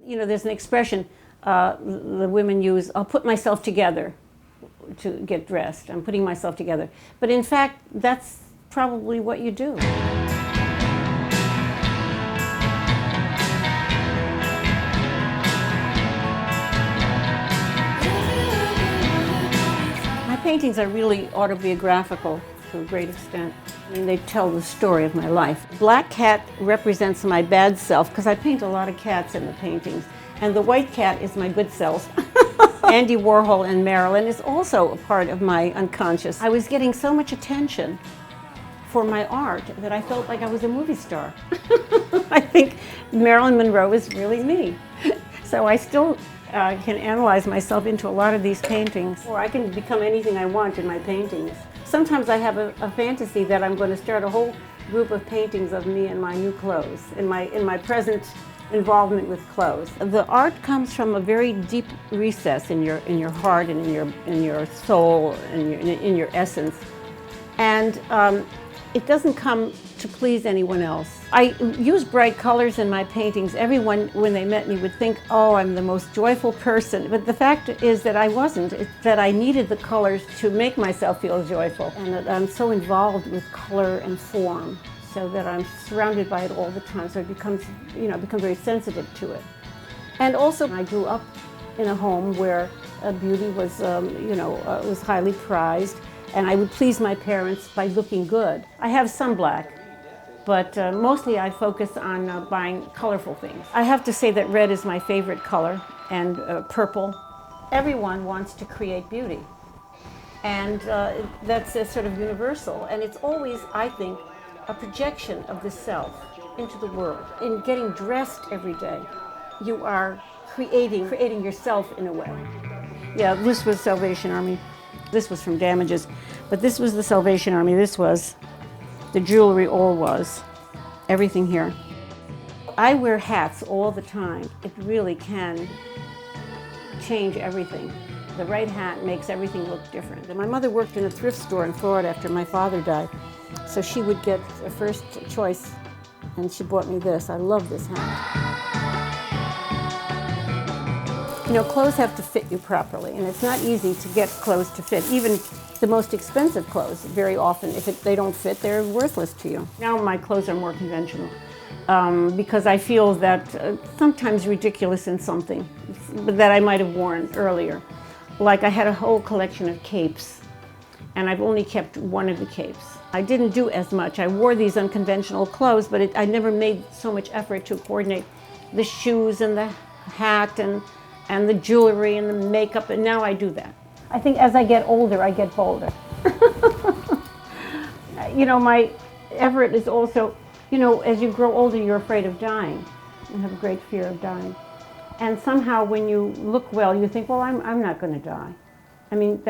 You know, there's an expression the women use, I'll put myself together to get dressed. I'm putting myself together. But in fact, that's probably what you do. My paintings are really autobiographical to a great extent. I mean, they tell the story of my life. Black cat represents my bad self, because I paint a lot of cats in the paintings. And the white cat is my good self. Andy Warhol and Marilyn is also a part of my unconscious. I was getting so much attention for my art that I felt like I was a movie star. I think Marilyn Monroe is really me. So I still can analyze myself into a lot of these paintings, or I can become anything I want in my paintings. Sometimes I have a fantasy that I'm going to start a whole group of paintings of me in my new clothes, in my present involvement with clothes. The art comes from a very deep recess in your heart and in your soul and in your essence, and it doesn't come to please anyone else. I use bright colors in my paintings. Everyone, when they met me, would think, oh, I'm the most joyful person. But the fact is that I wasn't. It's that I needed the colors to make myself feel joyful. And that I'm so involved with color and form, so that I'm surrounded by it all the time. So it becomes, I become very sensitive to it. And also, I grew up in a home where beauty was, was highly prized. And I would please my parents by looking good. I have some black, but mostly I focus on buying colorful things. I have to say that red is my favorite color, and purple. Everyone wants to create beauty, and that's sort of universal. And it's always, I think, a projection of the self into the world. In getting dressed every day, you are creating yourself in a way. Yeah, this was Salvation Army. This was from Damages, but this was the Salvation Army. This was the jewelry, all was everything here. I wear hats all the time. It really can change everything. The right hat makes everything look different. And my mother worked in a thrift store in Florida after my father died, so she would get a first choice, and she bought me this. I love this hat. Clothes have to fit you properly, and it's not easy to get clothes to fit. Even the most expensive clothes, very often, if they don't fit, they're worthless to you. Now my clothes are more conventional, because I feel that sometimes ridiculous in something that I might have worn earlier. Like I had a whole collection of capes, and I've only kept one of the capes. I didn't do as much. I wore these unconventional clothes, but I never made so much effort to coordinate the shoes and the hat and the jewelry and the makeup, and now I do that. I think as I get older, I get bolder. My Everett is also, as you grow older, you're afraid of dying. You have a great fear of dying. And somehow when you look well, you think, well, I'm not going to die. I mean,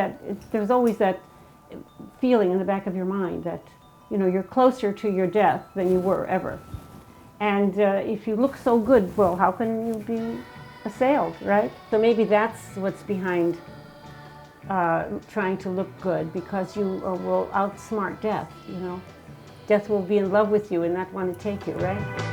there's always that feeling in the back of your mind that, you're closer to your death than you were ever. And if you look so good, well, how can you be assailed, right? So maybe that's what's behind trying to look good, because you will outsmart death, Death will be in love with you and not want to take you, right?